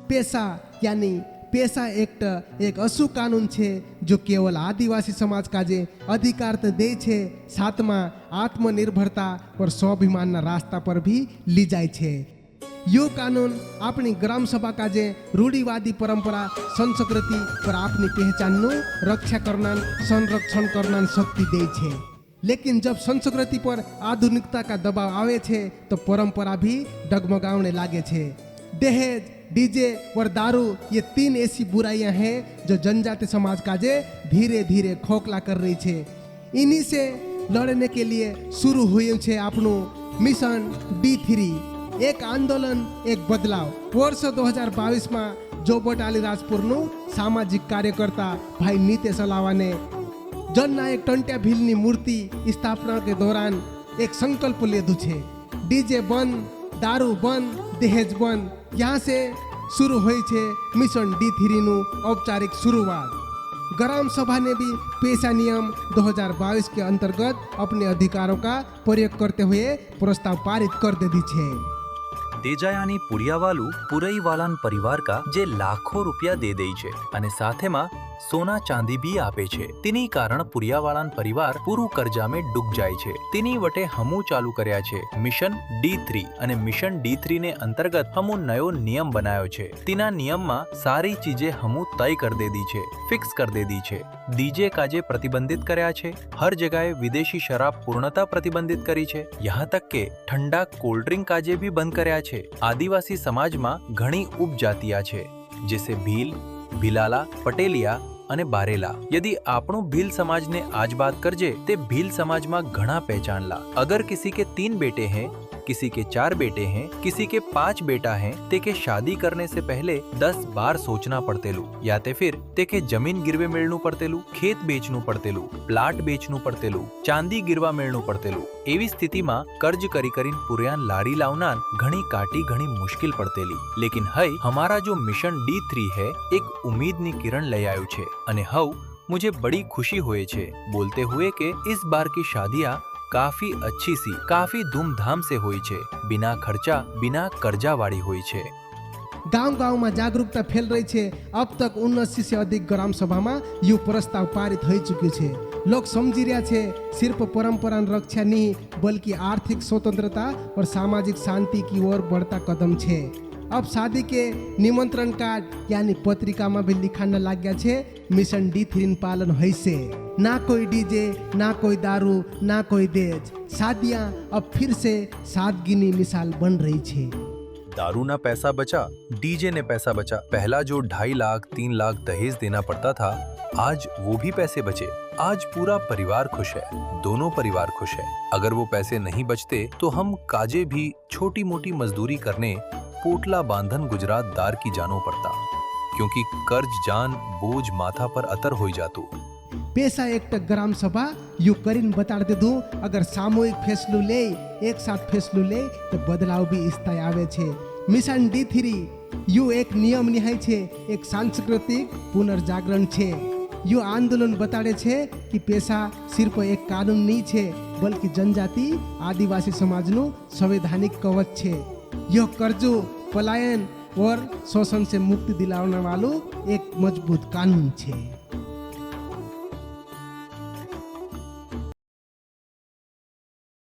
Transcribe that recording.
पेशा यानी पेशा एक्ट एक अशु कानून छे जो केवल आदिवासी समाज का जे अधिकार तो दे छे, साथ में आत्मनिर्भरता और स्वाभिमान रास्ता पर भी ली जाए छे। यो कानून अपनी ग्राम सभा का जे रूढ़िवादी परंपरा संस्कृति पर अपनी पहचान नु रक्षा करना संरक्षण करना शक्ति दे छे। लेकिन जब संस्कृति पर आधुनिकता का दबाव आवे छे तो परंपरा भी डगमगाने लागे छे। दहेज, डीजे और दारू ये 3 ऐसी बुराइयां हैं जो जनजाति समाज का जे धीरे धीरे खोखला कर रही छे। इन्हीं से लड़ने के लिए शुरू हुई छे अपनो मिशन D3, एक आंदोलन एक बदलाव। वर्ष 2022 में जोबट अलीराजपुर नु सामाजिक कार्यकर्ता भाई नितेश अलावा ने जननायक टंट्या भीलनी मूर्ति स्थापना के दौरान एक संकल्प लेदू छे, डीजे बंद, दारू बंद, दहेज बंद। यहाँ से शुरू हुई छे मिशन D3 नु औपचारिक शुरुआत। ग्राम सभा ने भी पेशा नियम 2022 के अंतर्गत अपने अधिकारों का प्रयोग करते हुए प्रस्ताव पारित कर दे दी छे। તેજાયાની પુડિયાવાલું પુરઈવાલાન પરિવાર કા જે લાખો રૂપિયા દે દે છે અને સાથેમાં સોના ચાંદી બી આપે છે। તેની કારણ પુરિયાવાલાન પરિવાર પૂરું કર્જામે ડૂબ જાય છે। તેની વટે હમુ ચાલુ કર્યા છે મિશન D3 અને મિશન D3 ને અંતર્ગત હમુ નયો નિયમ બનાવ્યો છે। તેના નિયમમાં સારી ચીજે હમુ તય કર દે દી છે, ફિક્સ કર દે દી છે। डीजे काजे प्रतिबंधित કર્યા છે, हर जगह विदेशी शराब पूर्णता प्रतिबंधित करी છે। यहाँ तक के ठंडा कोल्ड ड्रिंक काजे भी बंद કર્યા છે। आदिवासी समाज में घणी उपजातियां छे जैसे भील, भीलाला, पटेलिया અને બારેલા। यदि આપણું भील समाज ने आज बात करजे ते भील समाज में घना पहचान ला। अगर किसी के 3 बेटे हैं, किसी के 4 बेटे हैं, किसी के 5 बेटा हैं, ते के शादी करने से पहले 10 बार सोचना पड़तेलू, या ते फिर ते के जमीन गिरवे मेळनू पड़तेलू, खेत बेचनू पड़तेलू, प्लाट बेचनू पड़तेलू, चांदी गिरवा मेळनू पड़तेलू। एवी स्थिति में कर्ज करी करीन पुरियान लारी लावनान घणी काटी घणी मुश्किल पड़तेली। लेकिन हई हमारा जो मिशन D3 है एक उम्मीद नी किरण लई आयु छे अने हव मुझे बड़ी खुशी होए छे बोलते हुए के इस बार की शादियां काफी अच्छी सी, काफी धूमधाम से हुई छे, बिना खर्चा बिना कर्जा वाली हुई छे। गांव-गांव में जागरूकता फैल रही है। अब तक 79 से अधिक ग्राम सभा में यू प्रस्ताव पारित हो चुके छे। लोग समझी रहा छे सिर्फ परंपरा रक्षा नहीं बल्कि आर्थिक स्वतंत्रता और सामाजिक शांति की ओर बढ़ता कदम छे। अब शादी के निमंत्रण कार्ड यानी पत्रिका में भी लिखाने लग गया छे मिशन D3 पालन है से। ना कोई डीजे, ना कोई दारू, ना कोई दहेज। शादियां अब फिर से सादगी मिसाल बन रही छे। दारू ना पैसा बचा, डीजे ने पैसा बचा। पहला जो 2.5 लाख 3 लाख दहेज देना पड़ता था, आज वो भी पैसे बचे। आज पूरा परिवार खुश है, दोनों परिवार खुश है। अगर वो पैसे नहीं बचते तो हम काजे भी छोटी मोटी मजदूरी करने पोटला बांधन गुजरात दार की जानो पड़ता, क्योंकि कर्ज जान बोझ माथा पर अतर हो जातु। पेशा एक्ट ग्राम सभा यू करीन बता दे दूं, अगर सामूहिक फैसलो ले, एक साथ फैसलो ले तो बदलाव भी स्थायी आवे छे। मिशन D3 यू एक नियम नहीं छे, एक सांस्कृतिक पुनर्जागरण छे। यू आंदोलन बताड़े छे कि पेशा सिर्फ एक कानून नहीं छे बल्कि जनजाति आदिवासी समाजनु संवैधानिक कवच छे। यह कर्जो, पलायन और शोषण से मुक्ति दिलाने वालों एक मजबूत कानून छे।